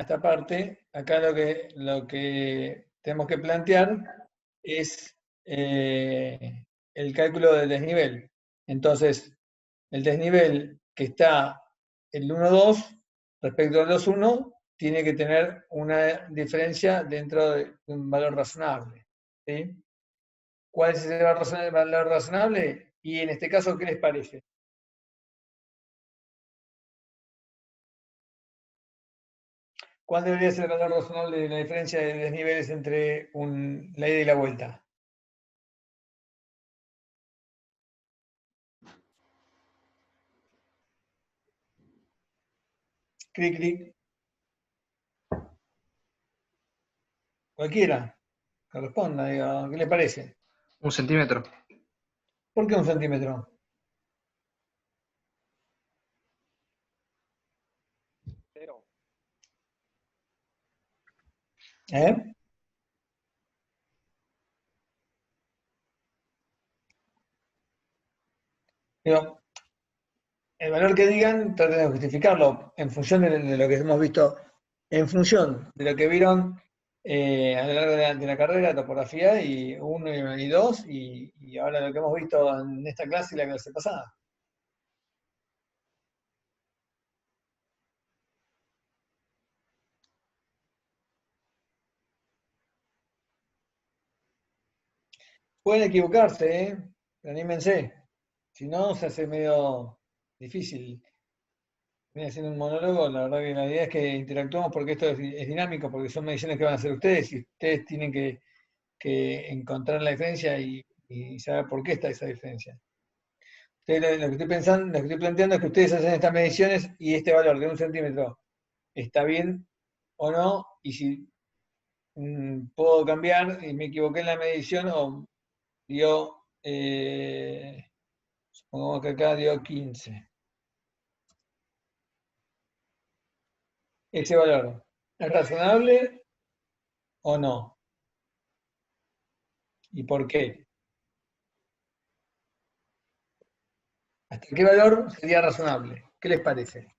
esta parte, acá lo que tenemos que plantear es el cálculo del desnivel. Entonces, el desnivel que está el 1,2 respecto al 2,1 tiene que tener una diferencia dentro de un valor razonable. ¿Sí? ¿Cuál es ese valor razonable? Y en este caso, ¿qué les parece? ¿Cuál debería ser el valor razonable de la diferencia de desniveles entre la ida y la vuelta? Clic, clic. Cualquiera. Que responda, diga, ¿qué le parece? 1 centímetro. ¿Por qué 1 centímetro? ¿Eh? Digo, el valor que digan, traten de justificarlo en función de lo que hemos visto, en función de lo que vieron a lo largo de la carrera, topografía, y 1 y 2, y ahora lo que hemos visto en esta clase y la clase pasada. Pueden equivocarse, pero anímense. Si no, se hace medio difícil. Viene haciendo un monólogo, la verdad que la idea es que interactuemos porque esto es dinámico, porque son mediciones que van a hacer ustedes y ustedes tienen que encontrar la diferencia y saber por qué está esa diferencia. Ustedes, lo que estoy pensando, lo que estoy planteando es que ustedes hacen estas mediciones y este valor de 1 centímetro está bien o no, y si puedo cambiar y me equivoqué en la medición o dio, supongamos que acá dio 15. ¿Ese valor es razonable o no? ¿Y por qué? ¿Hasta qué valor sería razonable? ¿Qué les parece?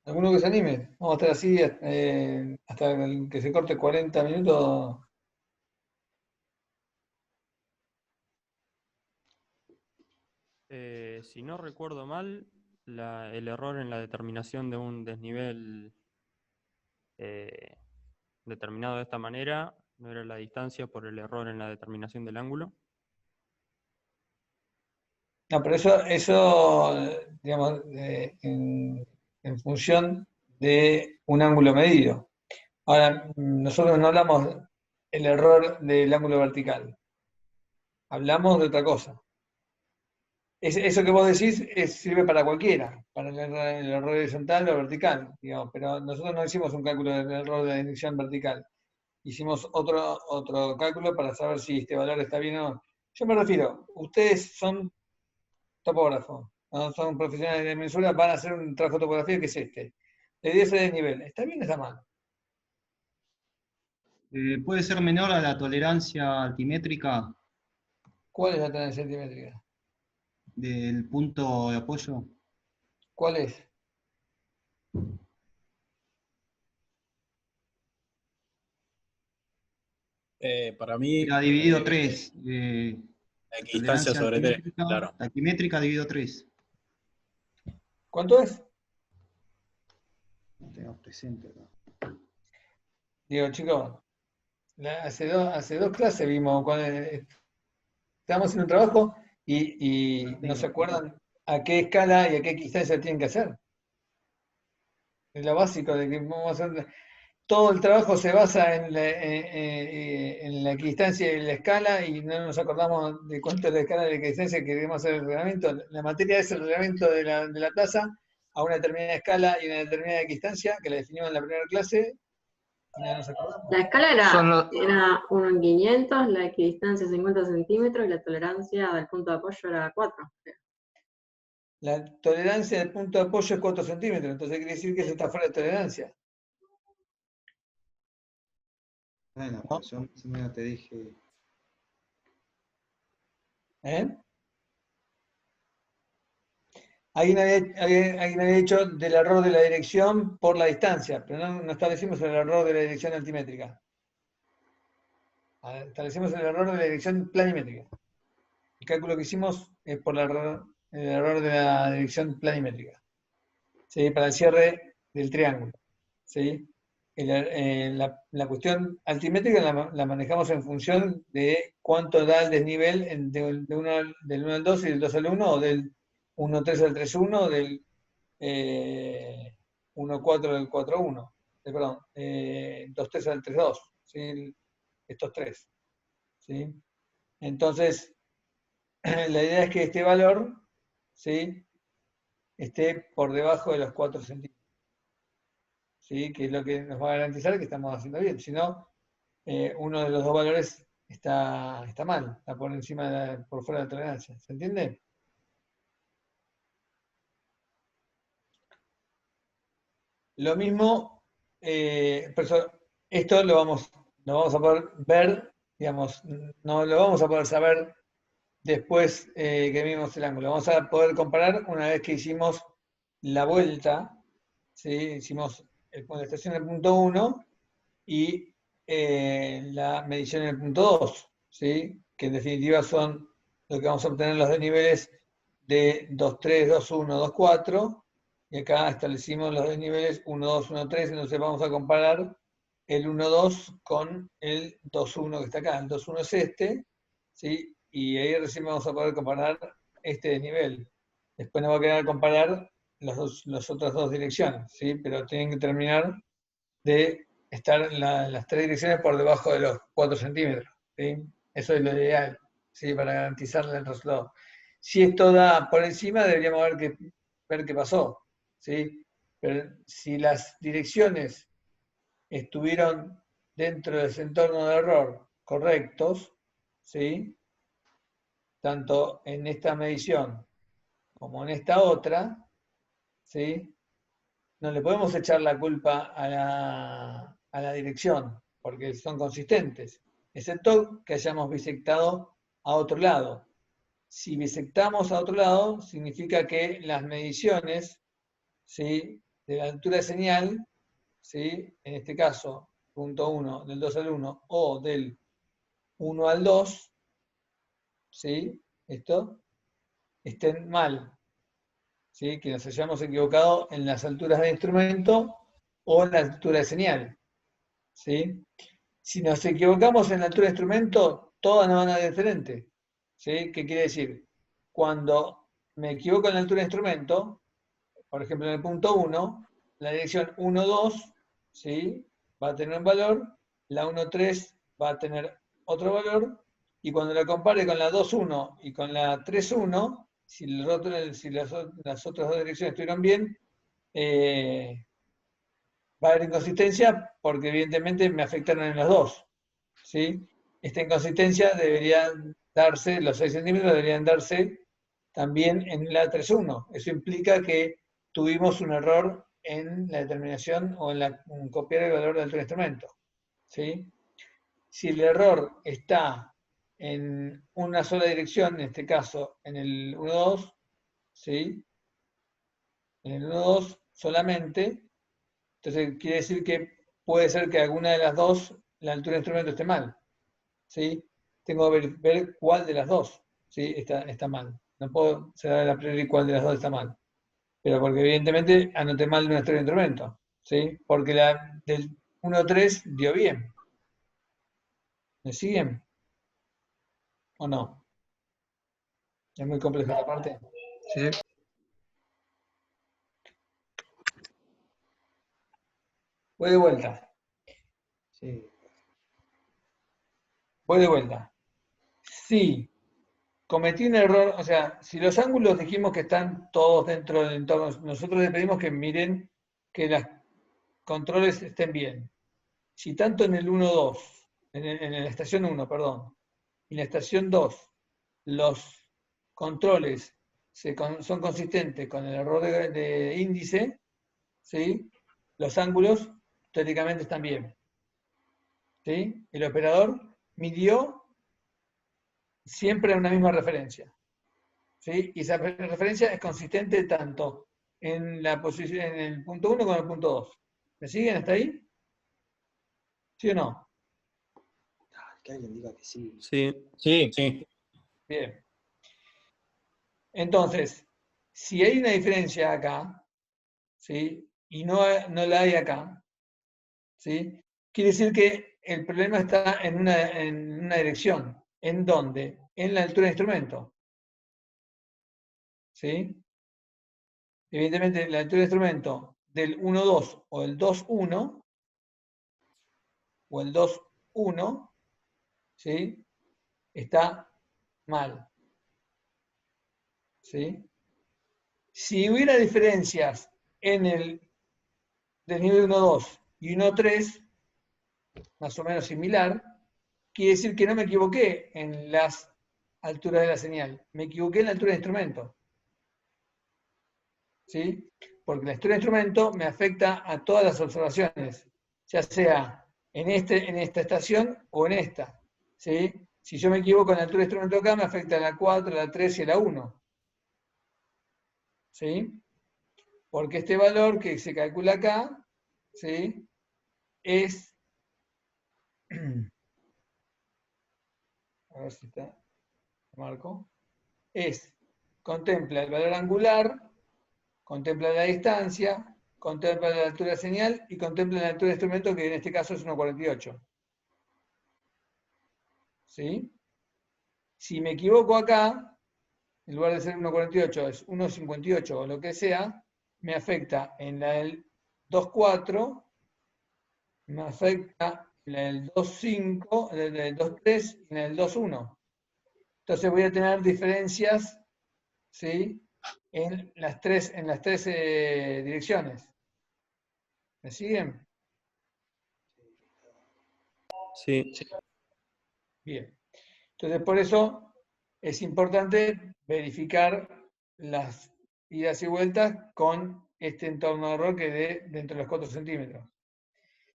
¿Alguno que se anime? Vamos a estar así hasta que se corte 40 minutos. Si no recuerdo mal, el error en la determinación de un desnivel eh, determinado de esta manera no era la distancia por el error en la determinación del ángulo. No, pero eso digamos, en función de un ángulo medido. Ahora, nosotros no hablamos del error del ángulo vertical, hablamos de otra cosa. Eso que vos decís sirve para cualquiera, para el error horizontal o vertical, digamos, pero nosotros no hicimos un cálculo del error de dirección vertical. Hicimos otro cálculo para saber si este valor está bien o no. Yo me refiero, ustedes son topógrafos, ¿no? Son profesionales de mensura, van a hacer un trabajo de topografía que es este. Le di ese desnivel. ¿Está bien o está mal? ¿Puede ser menor a la tolerancia altimétrica ¿Cuál es la tolerancia altimétrica? del punto de apoyo? ¿Cuál es? Para mí, Era dividido 3. la equidistancia sobre 3, claro. Altimétrica dividido 3. ¿Cuánto es? No tengo presente acá. Digo, chicos, hace dos clases vimos, cuando estábamos haciendo un trabajo y no se acuerdan a qué escala y a qué equidistancia tienen que hacer. Es lo básico de que vamos a hacer. Todo el trabajo se basa en la equidistancia y la escala y no nos acordamos de cuánto es la escala de la equidistancia que queremos hacer el reglamento. La materia es el reglamento de la tasa a una determinada escala y una determinada equidistancia que la definimos en la primera clase y no nos acordamos. La escala era 1 en 500, la equidistancia 50 centímetros y la tolerancia del punto de apoyo era 4. La tolerancia del punto de apoyo es 4 centímetros, entonces quiere decir que eso está fuera de tolerancia. Bueno, ¿no? yo más o menos te dije. ¿Eh? Alguien había dicho del error de la dirección por la distancia, pero no establecimos el error de la dirección altimétrica. Establecimos el error de la dirección planimétrica. El cálculo que hicimos es por el error de la dirección planimétrica. ¿Sí? Para el cierre del triángulo. ¿Sí? La cuestión altimétrica la manejamos en función de cuánto da el desnivel del 1 al 2 y del 2 al 1, o del 1,3 al 3,1, o del 1,4 al 4,1. Perdón, 2,3 al 3,2. ¿Sí? Estos tres. ¿Sí? Entonces, la idea es que este valor, ¿sí?, esté por debajo de los 4 centímetros. ¿Sí? Que es lo que nos va a garantizar que estamos haciendo bien. Si no, uno de los dos valores está mal, está por encima, por fuera de la tolerancia. ¿Se entiende? Lo mismo, por eso, esto lo vamos a poder ver, digamos, no lo vamos a poder saber después que vimos el ángulo. Vamos a poder comparar una vez que hicimos la vuelta, ¿sí? Hicimos la estación en el punto 1 y la medición en el punto 2, ¿sí? Que en definitiva son lo que vamos a obtener los desniveles de 2,3, 2,1, 2,4, y acá establecimos los desniveles 1,2, 1,3, entonces vamos a comparar el 1,2 con el 2,1 que está acá. El 2,1 es este, ¿sí? Y ahí recién vamos a poder comparar este desnivel. Después nos va a quedar comparar las otras dos direcciones, ¿sí? Pero tienen que terminar de estar las tres direcciones por debajo de los 4 centímetros, ¿sí? Eso es lo ideal, ¿sí? Para garantizar el resultado. Si esto da por encima, deberíamos ver qué pasó, ¿sí? Pero si las direcciones estuvieron dentro de ese entorno de error correctos, ¿sí?, tanto en esta medición como en esta otra, ¿sí?, no le podemos echar la culpa a la dirección, porque son consistentes, excepto que hayamos bisectado a otro lado. Si bisectamos a otro lado, significa que las mediciones, ¿sí?, de la altura de señal, ¿sí?, en este caso, punto 1, del 2 al 1, o del 1 al 2, ¿sí?, esto, estén mal. ¿Sí? Que nos hayamos equivocado en las alturas de instrumento o en la altura de señal. ¿Sí? Si nos equivocamos en la altura de instrumento, todas nos van a dar diferente. ¿Sí? ¿Qué quiere decir? Cuando me equivoco en la altura de instrumento, por ejemplo en el punto 1, la dirección 1, 2, ¿sí?, va a tener un valor, la 1, 3 va a tener otro valor, y cuando la compare con la 2, 1 y con la 3, 1, si las otras dos direcciones estuvieron bien, va a haber inconsistencia porque evidentemente me afectaron en los dos. ¿Sí? Esta inconsistencia debería darse, los 6 centímetros deberían darse también en la 3.1. Eso implica que tuvimos un error en la determinación o en copiar el valor del instrumento. ¿Sí? Si el error está en una sola dirección, en este caso en el 1,2, ¿sí?, en el 1,2 solamente, entonces quiere decir que puede ser que alguna de las dos, la altura del instrumento esté mal. ¿Sí? Tengo que ver cuál de las dos, ¿sí?, está mal. No puedo saber a priori cuál de las dos está mal. Pero porque evidentemente anoté mal nuestro instrumento. ¿Sí? Porque la del 1,3 dio bien. ¿Me siguen? ¿O no? ¿Es muy compleja la parte? Sí. Voy de vuelta. Sí. Voy de vuelta. Sí. Cometí un error, o sea, si los ángulos dijimos que están todos dentro del entorno, nosotros les pedimos que miren que los controles estén bien. Si tanto en el 1-2, en la estación 1, perdón, y en la estación 2, los controles son consistentes con el error de índice, ¿sí?, los ángulos teóricamente están bien. ¿sí? El operador midió siempre una misma referencia, ¿sí? Y esa referencia es consistente tanto en la posición, en el punto 1 como en el punto 2. ¿Me siguen hasta ahí? ¿Sí o no? Que alguien diga que sí. Sí. Sí. Bien. Entonces, si hay una diferencia acá, ¿sí? Y no la hay acá, ¿sí? Quiere decir que el problema está en una dirección. ¿En dónde? En la altura del instrumento. ¿Sí? Evidentemente, la altura del instrumento del 1,2 o el 2,1 o el 2,1, ¿sí? Está mal. ¿Sí? Si hubiera diferencias en el desnivel 1,2 y 1,3, más o menos similar, quiere decir que no me equivoqué en las alturas de la señal, me equivoqué en la altura del instrumento. ¿Sí? Porque la altura del instrumento me afecta a todas las observaciones, ya sea en esta estación o en esta. ¿Sí? Si yo me equivoco en la altura del instrumento acá, me afecta a la 4, a la 3 y a la 1. ¿Sí? Porque este valor que se calcula acá, ¿sí? Es, a ver si está, marco, contempla el valor angular, contempla la distancia, contempla la altura de señal y contempla la altura de instrumento, que en este caso es 1,48. ¿Sí? Si me equivoco acá, en lugar de ser 1,48 es 1,58 o lo que sea, me afecta en la del 2,4, me afecta en el 2,5, en el 2,3 y en el 2,1. Entonces voy a tener diferencias, ¿sí? en las tres direcciones. ¿Me siguen? Sí. Bien. Entonces, por eso es importante verificar las idas y vueltas con este entorno de error que dé dentro de los 4 centímetros.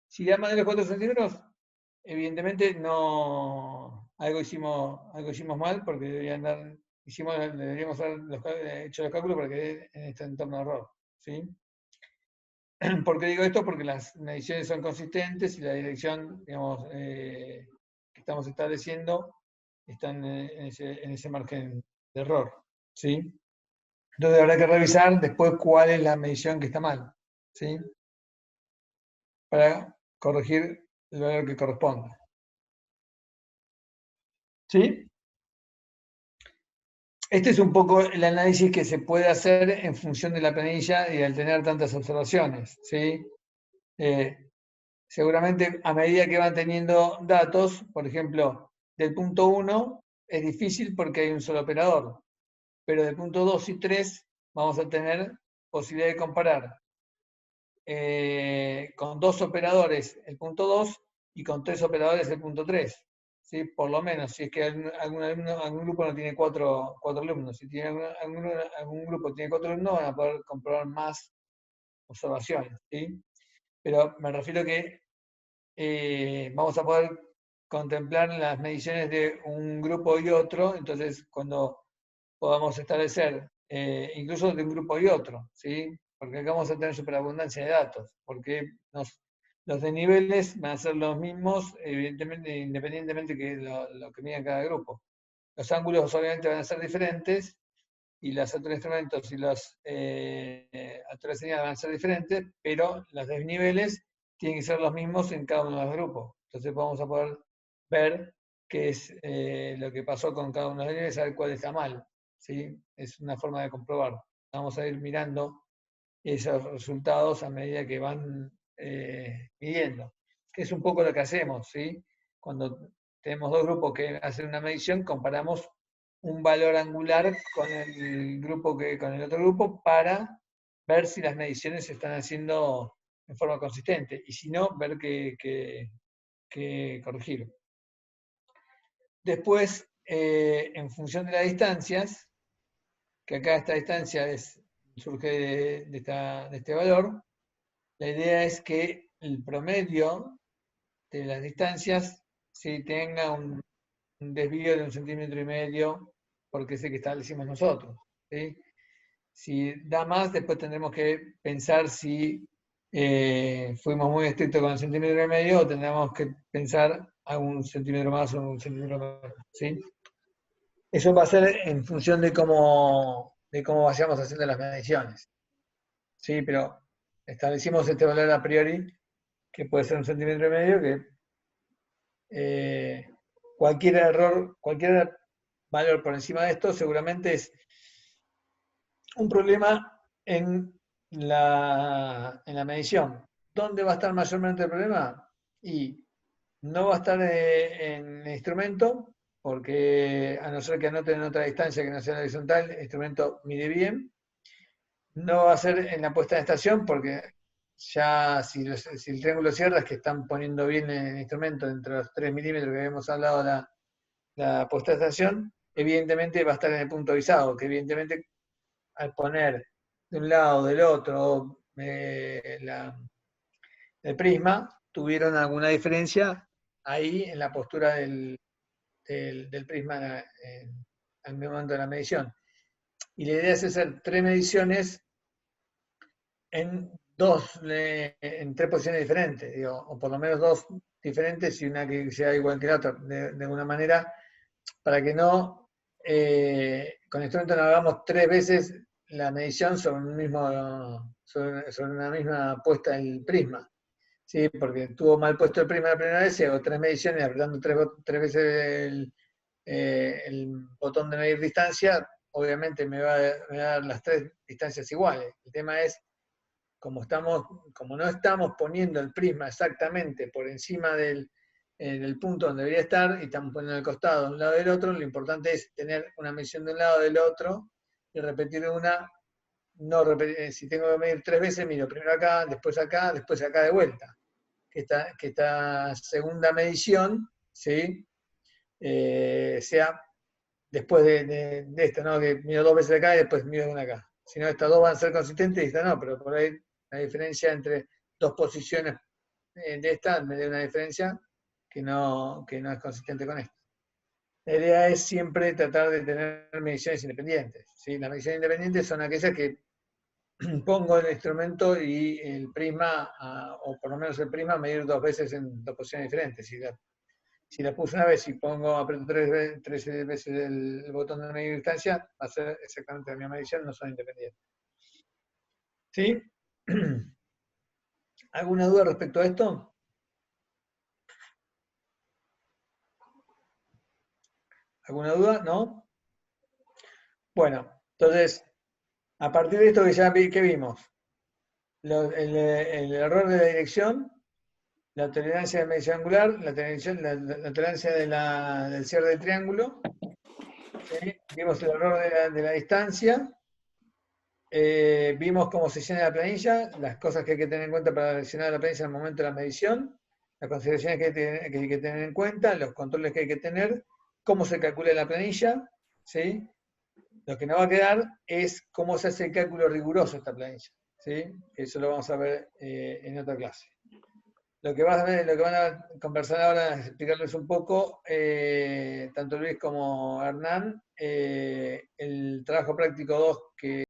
Si da más de los 4 centímetros, evidentemente no, algo hicimos mal, porque deberíamos haber hecho los cálculos para que dé en este entorno de error. ¿Sí? ¿Por qué digo esto? Porque las mediciones son consistentes y la dirección, digamos, que estamos estableciendo están en ese margen de error. ¿Sí? Entonces habrá que revisar después cuál es la medición que está mal. ¿Sí? Para corregir el valor que corresponda. ¿Sí? Este es un poco el análisis que se puede hacer en función de la planilla y al tener tantas observaciones. ¿Sí? Seguramente a medida que van teniendo datos, por ejemplo, del punto 1 es difícil porque hay un solo operador, pero del punto 2 y 3 vamos a tener posibilidad de comparar con 2 operadores el punto 2 y con 3 operadores el punto 3. ¿Sí? Por lo menos, si es que algún grupo no tiene 4 alumnos, si tiene algún grupo tiene 4 alumnos, van a poder comprobar más observaciones. ¿Sí? Pero me refiero que vamos a poder contemplar las mediciones de un grupo y otro, entonces cuando podamos establecer, incluso de un grupo y otro, ¿sí? Porque acá vamos a tener superabundancia de datos, porque los desniveles van a ser los mismos, evidentemente, independientemente que lo que mida cada grupo. Los ángulos obviamente van a ser diferentes, y las alturas de instrumentos y las alturas de señal van a ser diferentes, pero los desniveles tienen que ser los mismos en cada uno de los grupos. Entonces vamos a poder ver qué es lo que pasó con cada uno de los desniveles, saber cuál está mal. ¿Sí? Es una forma de comprobar. Vamos a ir mirando esos resultados a medida que van midiendo. Que es un poco lo que hacemos, ¿sí? Cuando tenemos dos grupos que hacen una medición, comparamos un valor angular con con el otro grupo para ver si las mediciones se están haciendo en forma consistente y si no, ver qué corregir. Después, en función de las distancias, que acá esta distancia surge de este valor, la idea es que el promedio de las distancias, ¿sí? Tenga un desvío de 1,5 cm, porque es el que establecimos nosotros, ¿sí? Si da más, después tendremos que pensar si fuimos muy estrictos con el 1,5 cm o tendremos que pensar a 1 centímetro más o 1 centímetro menos, ¿sí? Eso va a ser en función de cómo vayamos haciendo las mediciones, ¿sí? Pero establecimos este valor a priori, que puede ser 1,5 cm, que cualquier error, cualquier valor por encima de esto seguramente es un problema en la medición. ¿Dónde va a estar mayormente el problema? Y no va a estar en el instrumento, porque a no ser que anoten en otra distancia que no sea la horizontal, el instrumento mide bien. No va a ser en la puesta de estación, porque ya si el triángulo cierra es que están poniendo bien en el instrumento entre los 3 milímetros que habíamos hablado la puesta de estación, evidentemente va a estar en el punto avisado, que evidentemente al poner de un lado o del otro el prisma, tuvieron alguna diferencia ahí en la postura del prisma al momento de la medición. Y la idea es hacer 3 mediciones en 3 posiciones diferentes, digo, o por lo menos 2 diferentes y una que sea igual que la otra, de alguna manera, para que no, con el instrumento no hagamos 3 veces la medición sobre una misma puesta del prisma, ¿sí? Porque estuvo mal puesto el prisma la primera vez y hago 3 mediciones apretando 3 veces el botón de medir distancia, obviamente me va a dar las 3 distancias iguales. El tema es, como no estamos poniendo el prisma exactamente por encima del punto donde debería estar y estamos poniendo el costado de un lado del otro, lo importante es tener una medición de un lado del otro y repetir una. No repetir, si tengo que medir 3 veces, miro primero acá después acá de vuelta. Que esta segunda medición, ¿sí? Sea después de esto, ¿no? Que miro 2 veces acá y después miro una acá. Si no, estas 2 van a ser consistentes y esta no, pero por ahí la diferencia entre 2 posiciones de esta me da una diferencia que no es consistente con esto. La idea es siempre tratar de tener mediciones independientes, ¿sí? Las mediciones independientes son aquellas que pongo el instrumento y el prisma, o por lo menos el prisma, medir 2 veces en 2 posiciones diferentes. Si la puse una vez y aprieto 3 veces el botón de medir distancia, va a ser exactamente la misma medición, no son independientes. ¿Sí? ¿Alguna duda respecto a esto? ¿Alguna duda? ¿No? Bueno, entonces, a partir de esto que vimos, el error de la dirección, la tolerancia de medición angular, la tolerancia del cierre del triángulo, ¿sí? Vimos el error de la distancia, vimos cómo se llena la planilla, las cosas que hay que tener en cuenta para llenar la planilla en el momento de la medición, las consideraciones que hay que tener en cuenta, los controles que hay que tener, cómo se calcula la planilla, ¿sí? Lo que nos va a quedar es cómo se hace el cálculo riguroso de esta planilla, ¿sí? Eso lo vamos a ver en otra clase. Lo que van a conversar ahora es explicarles un poco, tanto Luis como Hernán, el trabajo práctico 2 que